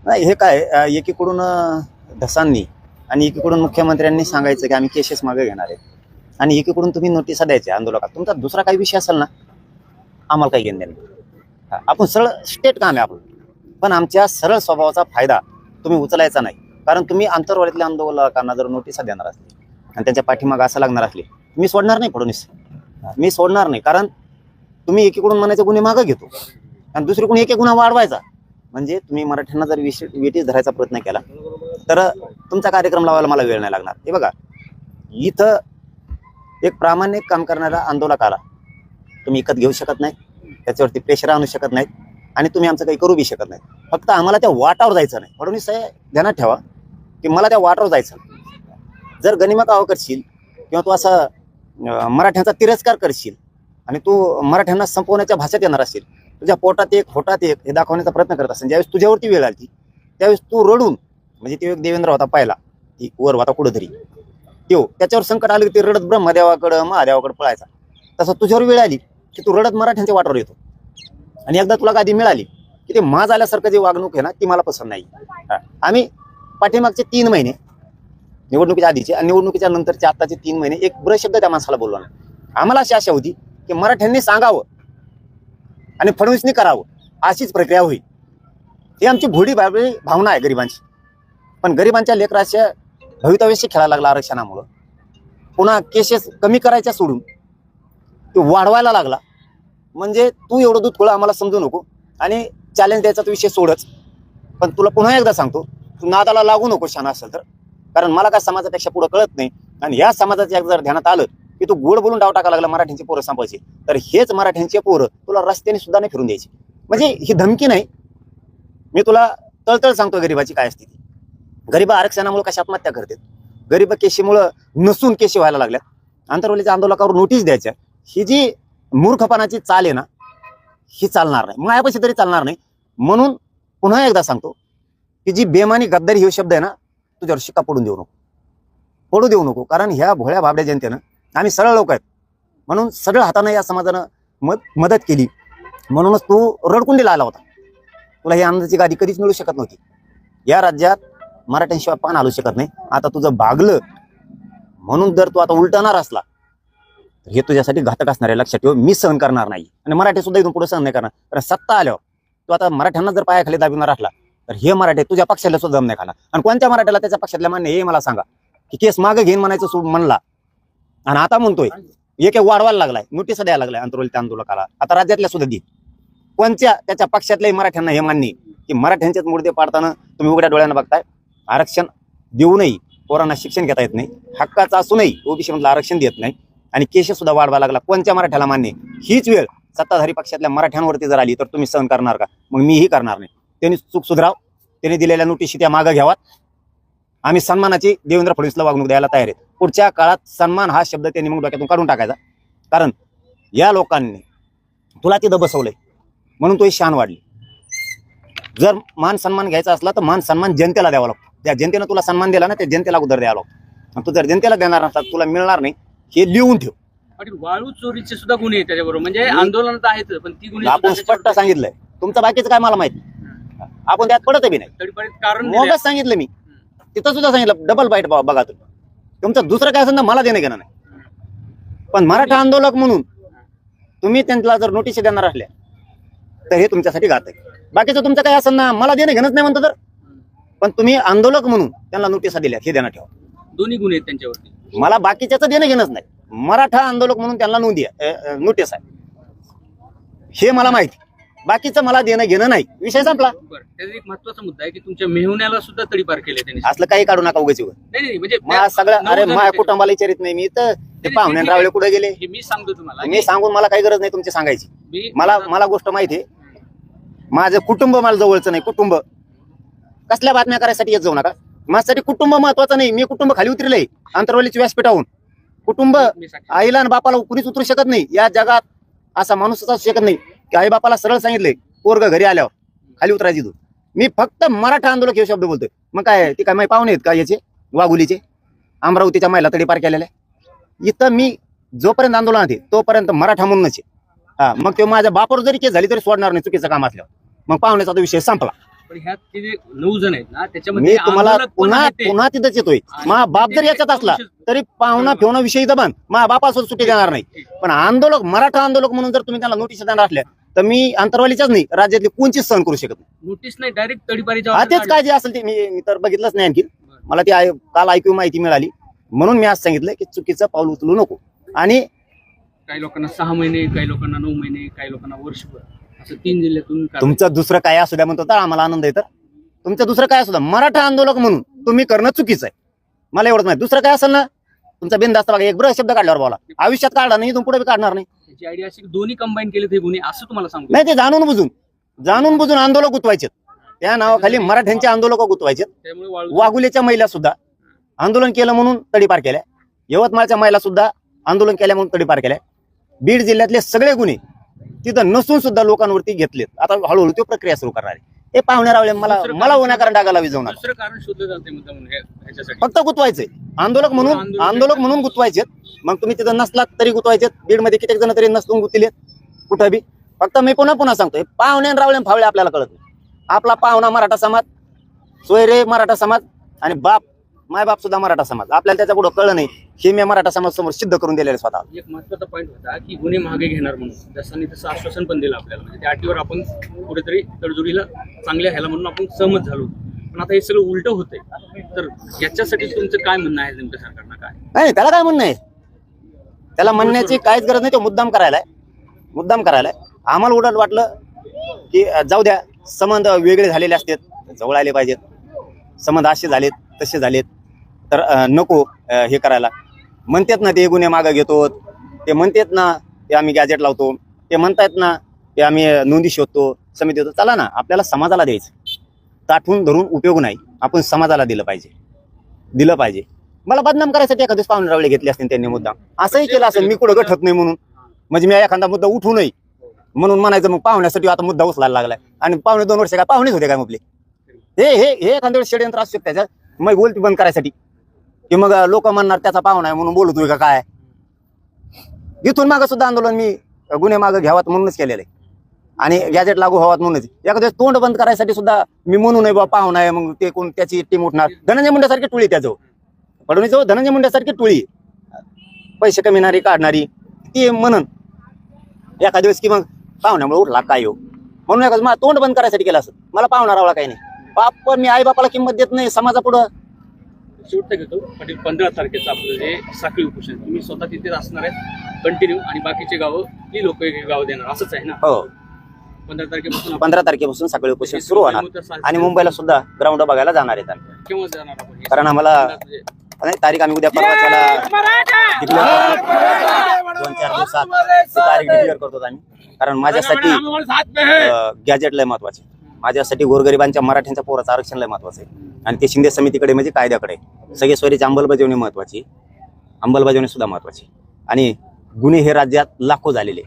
नाही हे काय एकीकडून ढसांनी आणि एकीकडून मुख्यमंत्र्यांनी सांगायचं की आम्ही केसेस मागे घेणार आहे आणि एकीकडून तुम्ही नोटिसा द्यायच्या आंदोलकात. तुमचा दुसरा काही विषय असेल ना, आम्हाला काही घेणं नाही. आपण सरळ स्टेट काम आहे आपलं, पण आमच्या सरळ स्वभावाचा फायदा तुम्ही उचलायचा नाही. कारण तुम्ही आंतरवालीतल्या आंदोलकांना जर नोटिसा देणार असली आणि त्यांच्या पाठीमागे असं लागणार असले, मी सोडणार नाही फडणवीस, मी सोडणार नाही. कारण तुम्ही एकीकडून म्हणायचे गुन्हे मागं घेतो आणि दुसरीकडून एक गुन्हा वाढवायचा. म्हणजे तुम्ही मराठ्यांना जर वेटीस धरायचा प्रयत्न केला तर तुमचा कार्यक्रम लावायला मला वेळ नाही लागणार. हे बघा, इथं एक प्रामाणिक काम करणारा आंदोलकाला तुम्ही विकत घेऊ शकत नाही, त्याच्यावरती प्रेशर आणू शकत नाहीत आणि तुम्ही आमचं काही करू बी शकत नाही. फक्त आम्हाला त्या वाटावर जायचं नाही. फडणवीस साहेब ध्यानात ठेवा की मला त्या वाटावर जायचं. जर गनिमा कावा करशील किंवा तू असा मराठ्यांचा तिरस्कार करशील आणि तू मराठ्यांना संपवण्याच्या भाषेत येणार असेल, तुझ्या पोटात एक फोटात एक हे दाखवण्याचा प्रयत्न करत असेल, ज्यावेळेस तुझ्यावरती वेळ आली त्यावेळेस तू रडून, म्हणजे ते एक देवेंद्र होता पहिला, ती वर होता कुठंतरी, त्याच्यावर संकट आलं की ते रडत ब्रह्मदेवाकडं महादेवाकडे पळायचा. तसं तुझ्यावर वेळ आली की तू रडत मराठ्यांच्या वाटावर येतो. आणि एकदा तुला गादी मिळाली की ते माज आल्यासारखं जे वागणूक आहे ना, ती मला पसंत नाही. आम्ही पाठीमागचे 3 महिने निवडणुकीच्या आधीचे आणि निवडणुकीच्या नंतरचे आताचे 3 महिने एक शब्द त्या माणसाला बोललो नाही. आम्हाला अशी आशा होती की मराठ्यांनी सांगावं आणि फडणवीसनी करावं, अशीच प्रक्रिया होईल. ही आमची भोडी भावना आहे गरिबांची. पण गरिबांच्या लेकराच्या भवितव्याशी खेळायला लागला आरक्षणामुळं. पुन्हा केसेस कमी करायच्या सोडून तो वाढवायला लागला. म्हणजे तू एवढं दूध खोळं आम्हाला समजू नको आणि चॅलेंज द्यायचा तो विषय सोडच. पण तुला पुन्हा एकदा सांगतो, तू नादाला लागू नको शाना असेल तर. कारण मला काय समाजापेक्षा पुढं कळत नाही. आणि या समाजाच्या जर ध्यानात आलं की तू गोड बोलून डाव टाकायला लागला मराठ्यांची पोरं संपायची, तर हेच मराठ्यांचे पोरं तुला रस्त्याने सुद्धा नाही फिरून द्यायची. म्हणजे ही धमकी नाही, मी तुला तळतळ सांगतो गरिबाची काय असते ती. गरीब आरक्षणामुळे कशा आत्महत्या करतात, गरीब केशीमुळं नसून केशी व्हायला लागल्यात, आंतरवालीच्या आंदोलकावर नोटीस द्यायच्या. ही जी मूर्खपणाची चाल आहे ना, ही चालणार नाही, मायापाशी तरी चालणार नाही. म्हणून पुन्हा एकदा सांगतो की जी बेमानी गद्दारी हे शब्द आहे ना, तुझ्यावर शिक्का पडू देऊ नको. कारण ह्या भोळ्या भाबड्या जनतेनं, आम्ही सरळ लोक आहेत म्हणून सगळं हातानं या समाजानं मदत केली, म्हणूनच तू रडकुंडीला आला होता. तुला ही आनंदाची गादी कधीच मिळू शकत नव्हती. या राज्यात मराठ्यांशिवाय पान हलू शकत नाही. आता तुझं भागलं म्हणून जर तू आता उलटणार असला तर हे तुझ्यासाठी घातक असणार आहे. लक्षात ठेव, मी सहन करणार नाही आणि मराठी सुद्धा इथून पुढे सहन नाही करणार. कारण सत्ता आल्यावर तू आता मराठ्यांना जर पायाखाली दाबीणार असला तर हे मराठी तुझ्या पक्षाला सुद्धा दम नाही खाणार. आणि कोणत्या मराठ्याला त्याच्या पक्षातल्या मान्य हे मला सांगा की केस मागे घेईन म्हणायचं सोड म्हणला आणि आता म्हणतोय एक वाढवायला लागलाय, नोटीस द्यायला लागलाय आंतरवालीच्या आंदोलकाला. आता राज्यातल्या सुद्धा देईल. कोणत्या त्याच्या पक्षातल्याही मराठ्यांना हे मान्य की मराठ्यांचेच मुर्दे पाडताना तुम्ही उघड्या डोळ्यानं बघताय. आरक्षण देऊनही पोरांना शिक्षण घेता येत नाही, हक्काचं असूनही ओबीसी मधलं आरक्षण देत नाही आणि केस सुद्धा वाढवायला लागला. कोणत्या मराठ्याला मान्य? हीच वेळ सत्ताधारी पक्षातल्या मराठ्यांवरती जर आली तर तुम्ही सहन करणार का? मग मीही करणार नाही. त्यांनी चूक सुधाराव, त्यांनी दिलेल्या नोटीशी त्या मागे घ्यावात. आम्ही सन्मानाची देवेंद्र फडणवीसला वागणूक द्यायला तयार आहेत. पुढच्या काळात सन्मान हा शब्द त्यांनी मग डोक्यातून काढून टाकायचा. कारण या लोकांनी तुला तिथं बसवलंय म्हणून तो शान वाढली. जर मान सन्मान घ्यायचा असला तर मान सन्मान जनतेला द्यावा लागतो. त्या जनतेनं तुला सन्मान दिला ना, त्या जनतेला उदर द्यावा लागतो. तू जर जनतेला देणार नसला तुला मिळणार नाही, हे लिहून ठेव. वाळू चोरीचे सुद्धा गुन्हे आहेत त्याच्याबरोबर, म्हणजे आंदोलनात आहेत पण ती गुन्हे आपण स्पष्ट सांगितलंय. तुमचं बाकीचं काय मला माहिती, आपण त्यात पडत बी नाही. कारण मोगच सांगितलं मी, तिथं सुद्धा सांगितलं डबल बाईट बघा तुम्ही. तुमचं दुसरं काय असेल ना मला देणं घेणं नाही. पण मराठा आंदोलक म्हणून तुम्ही त्यांना जर नोटीस देणार असल्या तर हे तुमच्यासाठी घात आहे. बाकीचं तुमचं काय असेल ना मला देणं घेणंच नाही म्हणतो तर, पण तुम्ही आंदोलक म्हणून त्यांना नोटिसा दिल्या हे देणं ठेवा. दोन्ही गुन्हे आहेत त्यांच्यावरती. मला बाकीच्याच देणं घेणंच नाही. मराठा आंदोलक म्हणून त्यांना नोटीस आहे हे मला माहिती. बाकीचं मला देणं घेणं नाही, विषय संपला. त्याचा एक महत्वाचा मुद्दा आहे की तुमच्या मेहुण्याला सुद्धा तडीपार केले त्यांनी. असलं काही काढू नका उगाच. नाही म्हणजे सगळं अरे माझ्या कुटुंबाला विचारित नाही मी तर ते पाहुणे रावळे कुठे गेले मी सांगतो तुम्हाला. मी सांगून मला काही गरज नाही तुमची सांगायची. मला गोष्ट माहिती आहे. माझं कुटुंब मला जवळचं नाही. कुटुंब कसल्या बातम्या करायसाठी येत जाऊ नका. माझ्यासाठी कुटुंब महत्वाचं नाही. मी कुटुंब खाली उतरले आंतरवालीच्या व्यासपीठाहून. कुटुंब आईला आणि बापाला कुणीच उतरू शकत नाही या जगात. असा माणूसच असू शकत नाही की आई बापाला सरळ सांगितलंय पोरग घरी आल्यावर खाली उतरायची तू. मी फक्त मराठा आंदोलक हे शब्द बोलतोय. मग काय ती काय माहिती पाहुणे आहेत का याचे वाघुलीचे अमरावतीच्या महिला तडीपार केलेल्या. इथं मी जोपर्यंत आंदोलनात आहे तोपर्यंत मराठा म्हणूनच आहे. मग ते माझ्या बापावर जरी केस झाली तरी सोडणार नाही चुकीचं काम असल्यावर. मग पाहुण्याचा तो विषय संपला. पण ह्यात ते जे 9 जण आहेत ना मी त्याच्यामध्ये तुम्हाला आंदोलक पण पुन्हा आहेत ते. पुन्हा तिथंच येतोय. आणि मा बाप ते जर याच्यात असला विषय- तरी पाहुणा फिवणा विषय इथं बंद. मा बापासून सुट्टी देणार नाही. पण आंदोलक मराठा आंदोलक म्हणून जर तुम्ही त्याला नोटीस देणार असल्या तर मी अंतरवालीच्याच नाही राज्यातली कोणचीच सहन करू शकत नाही. नोटीस नाही डायरेक्ट तडीपारीच्या हा तेच काय जे असेल ते मी तर बघितलंच नाही आणखी. मला ती काल ऐकू माहिती मिळाली म्हणून मी आज सांगितलं की चुकीचं पाऊल उचलू नको. आणि काही लोकांना 6 महिने, काही लोकांना 9 महिने, काही लोकांना वर्षभर, असं 3 जिल्ह्यातून कारवाई. तुमचं दुसरं काय असू द्या म्हणतो तर आम्हाला आनंद आहे. तर तुमचं दुसरं काय असू द्या मराठा आंदोलक म्हणून तुम्ही करणं चुकीचं आहे. मला एवढंच नाही. दुसरं काय असेल ना तुमचा बिनधास्त बघा. एक ब्रश शब्द काढल्यावर बोला. आयुष्यात काढला नाही तुम्ही पुढे बी काढणार नाही. त्याची आयडिया अशी की दोन्ही कंबाईन केले ते गुन्हे असं तुम्हाला सांगतो. नाही ते जाणून बुजून आंदोलक गुतवायचे. त्या नावाखाली मराठ्यांचे आंदोलक गुतवायचे. त्यामुळे वाळू वाघुलेच्या महिला सुद्धा आंदोलन केलं म्हणून तडीपार केल्या. यवतमाळच्या महिला सुद्धा आंदोलन केल्या म्हणून तडीपार केल्या. बीड जिल्ह्यातले सगळे गुन्हे तिथं नसून सुद्धा लोकांवरती घेतलेत. आता हळूहळू तो प्रक्रिया सुरू करणार आहे. हे पाहुण्या रावळे मला उन्हाकारण डागाला विजवणार. दुसरं कारण शोधलं जाते मुद्दा म्हणून ह्याच्यासाठी. फक्त गुतवायचंय आंदोलक म्हणून गुतवायचेत. मग तुम्ही तिथं नसलात तरी गुतवायचेत. बीड मध्ये कित्येक जण तरी नसून गुतलेत कुठं बी. फक्त मी पुन्हा सांगतोय पाहुण्या रावळे फावळे आपल्याला कळत नाही. आपला पाहुणा मराठा समाज, सोयरे मराठा समाज आणि मायबाप सुद्धा मराठा समाज. आपल्याला त्याच्या पुढे कळलं नाही हे मी मराठा समाज समोर सिद्ध करून दिलेलं स्वतः. एक महत्वाचा पॉईंट होता की गुन्हे मागे घेणार म्हणून जसांनी तसं आश्वासन पण दिलं आपल्याला. म्हणजे त्या अटीवर आपण कुठेतरी तडजोडीला चांगल्या ह्याला म्हणून आपण सहमत झालो. पण आता हे सगळं उलट होतंय. तर याच्यासाठी तुमचं काय म्हणणं आहे नेमकं सरकारनं काय? नाही त्याला काय म्हणणं आहे. त्याला म्हणण्याची काहीच गरज नाही. तो मुद्दाम करायलाय. आम्हाला उलट वाटलं की जाऊ द्या संबंध वेगळे झालेले असतात जवळ आले पाहिजेत. संबंध असे झालेत तसे झालेत तर नको हे करायला. म्हणतात ना ते गुन्हे मागे घेतो. ते म्हणतात ना ते आम्ही गॅजेट लावतो. ते म्हणतात ना ते आम्ही नोंदी शोधतो समिती देतो. चला ना आपल्याला समाजाला द्यायचं. ताठवून धरून उपयोग नाही. आपण समाजाला दिलं पाहिजे. मला बदनाम करायसाठी एखादेच पाहुणे रावळे घेतले असतील त्यांनी मुद्दाम. असंही केलं असेल मी कुठं गठत नाही म्हणून. म्हणजे मी एखादा मुद्दा उठू नाही म्हणून म्हणायचं. मग पाहुण्यासाठी आता मुद्दा उचलायला लागलाय. आणि पाहुणे 2 वर्ष काय पाहुणेच होते काय आपले. हे एखाद्या वेळेस षडयंत्र असू शकतं त्याच्यात. मग बोलती बंद करायसाठी की मग लोक म्हणणार त्याचा पाहुणा आहे म्हणून बोलतोय का काय. इथून मागं सुद्धा आंदोलन मी गुन्हे मागं घ्यावात म्हणूनच केलेलं आहे. आणि गॅजेट लागू व्हावात म्हणूनच. एखाद्या तोंड बंद करायसाठी सुद्धा मी म्हणू नये बाबा पाहुणा आहे मग ते कोण त्याची टीम उठणार. धनंजय मुंडेसारखी टोळी त्याजवळ फडणवीस धनंजय मुंडेसारखी टोळी पैसे कमिणारी काढणारी ती म्हणून एखाद्या वेळेस की मग पाहुण्यामुळे उठला काय हो म्हणून एखादं मला तोंड बंद करायसाठी केलं असं. मला पाहुणा रावळा काही नाही. बाप मी आई बापाला किंमत देत नाही समाजापुढं. शेवटचं घेतो पाटील 15 तारखेचं आपलं जे साखळी उपोषण तुम्ही स्वतः तिथेच असणार आहेत कंटिन्यू आणि बाकीचे गावं ही लोक एक गाव देणार असंच आहे ना? हो 15 तारखेपासून सकाळी उपोषण सुरू होणार. आणि मुंबईला सुद्धा ग्राउंड बघायला जाणार आहेत आम्ही. केव्हा जाणार आपण? कारण आम्हाला नाही तारीख आम्ही उद्या परवाच्याला डिक्लेअर करतो. 2-4 दिवसात ती तारीख डिक्लेअर करतो आम्ही. कारण माझ्यासाठी गॅजेट लय महत्वाचे. माझ्यासाठी गोरगरिबांच्या मराठ्यांच्या पोराचं आरक्षण लय महत्वाचं आहे. आणि ते शिंदे समितीकडे म्हणजे कायद्याकडे सगळे सोयरीची अंमलबजावणी महत्वाची. अंमलबजावणी सुद्धा महत्वाची. आणि गुन्हे हे राज्यात लाखो झालेले.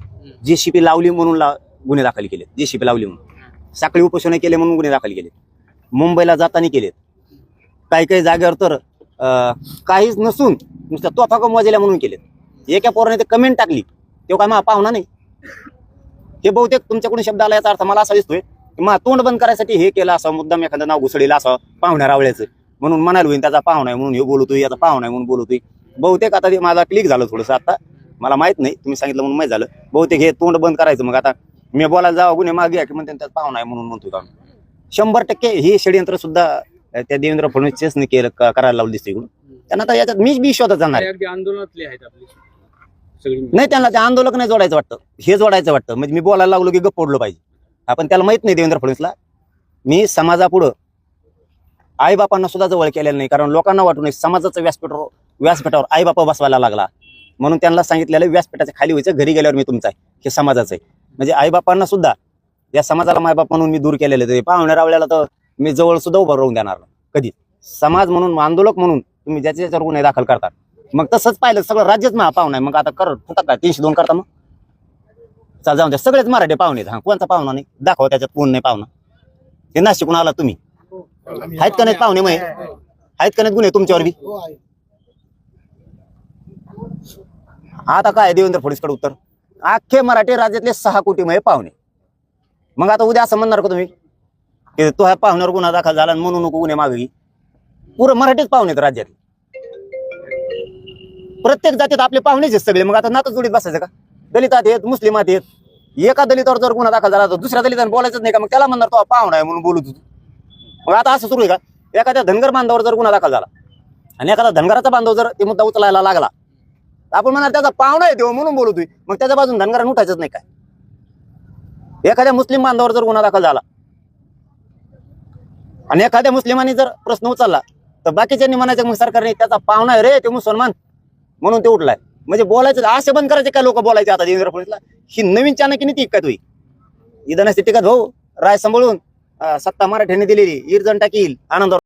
JCP लावली म्हणून गुन्हे दाखल केले. JCP लावली म्हणून साखळी उपोषण केले म्हणून गुन्हे दाखल केले. मुंबईला जाताना केलेत. काही जागेवर तर काहीच नसून नुसतं तोफा कमवाजेल्या म्हणून केलेत. एका पोराने ते कमेंट टाकली तेव्हा काय मला पाहुणा नाही. हे बहुतेक तुमच्याकडून शब्द आला याचा अर्थ मला असा दिसतोय मग तोंड बंद करायसाठी हे केलं असं. मुद्दाम एखादं नाव घुसळलेलं असं पाहुण्या रावळ्याचं म्हणून म्हणायला होईल त्याचा पाहुणा आहे म्हणून हे बोलतोय याचा पाहुणा आहे म्हणून बोलतोय. बहुतेक आता ते माझा क्लिक झालं थोडंसं. आता मला माहित नाही तुम्ही सांगितलं म्हणून माहित झालं. बहुतेक हे तोंड बंद करायचं. मग आता मी बोलायला जावं गुन्हे मागे की म्हणते त्याचा पाहुणा आहे म्हणून म्हणतोय का. 100% हे षडयंत्र सुद्धा त्या देवेंद्र फडणवीसच केलं करायला लावलं दिसते इकडून. त्यांना आता याच्यात मी शोधत जाणार अगदी आंदोलनातले आहेत आपली सगळी. नाही. त्यांना ते आंदोलक नाही जोडायचं वाटतं. हे जोडायचं वाटतं. म्हणजे मी बोलायला लागलो की गप्प पडलो पाहिजे. आपण त्याला माहित नाही देवेंद्र फडणवीसला मी समाजापुढं आईबापांना सुद्धा जवळ केलेलं नाही. कारण लोकांना वाटू नये समाजाचं व्यासपीठावर आईबापा बसवायला लागला म्हणून त्यांना सांगितलेलं व्यासपीठाच्या खाली व्हायचं. घरी गेल्यावर मी तुमचा आहे हे समाजाचं आहे. म्हणजे आईबापांना सुद्धा या समाजाला मायबाप म्हणून मी दूर केलेलं आहे. पाहुण्या रावळ्याला तर मी जवळ सुद्धा उभं राहून देणार कधी. समाज म्हणून आंदोलक म्हणून तुम्ही ज्याच्यावर गुन्हे दाखल करतात. मग तसंच पाहिलं सगळं राज्यच पाहुणा आहे. मग आता होता काय 302 करता मग चाल जाऊन द्या. सगळेच मराठी पाहुणे. हा कोणता पाहुणा नाही दाखवा त्याच्यात कोण नाही पाहुणा. हे नाशिकून आला तुम्ही आहेत का नाहीत पाहुणे. मग आहेत का नाहीत गुन्हे तुमच्यावर बी. आता काय देवेंद्र फडणवीसकडे उत्तर अख्खे मराठी राज्यातले 6 कोटी पाहुणे. मग आता उद्या असं म्हणणार का तुम्ही की तो ह्या पाहुण्यावर गुन्हा दाखल झाला आणि म्हणू नको गुन्हे मागे पुरं मराठीच पाहुणे आहेत राज्यात. प्रत्येक जातीत आपले पाहुणेच आहेत सगळे. मग आता नातं जोडीत बसायचं का? दलितात आहेत, मुस्लिमात आहेत. एका दलितावर जर गुन्हा दाखल झाला तर दुसऱ्या दलिताने बोलायचंच नाही का? मग त्याला म्हणणार तो पाहुणा आहे म्हणून बोलत होतो. मग आता असं सुरू आहे का? एखाद्या धनगर बांधावर जर गुन्हा दाखल झाला आणि एखादा धनगराचा बांधव जर ते मुद्दा उचलायला लागला तर आपण म्हणणार त्याचा पाहुणा आहे तो म्हणून बोलतोय. मग त्याच्या बाजून धनगराने उठायचंच नाही काय? एखाद्या मुस्लिम बांधावर जर गुन्हा दाखल झाला आणि एखाद्या मुस्लिमांनी जर प्रश्न उचलला तर बाकीच्यांनी म्हणायचं मग सरकारने त्याचा पाहुणा आहे रे ते मुसलमान म्हणून ते उठलाय. म्हणजे बोलायचं असे बंद करायचे काय लोक बोलायचे आता देवेंद्र फडणवीसला? ही नवीन चाणक्य नीती काय तुही? इथं नसते टिकत भाऊ. राय सांभाळून सत्ता मराठ्यांनी दिलेली इरजण टाकील आनंद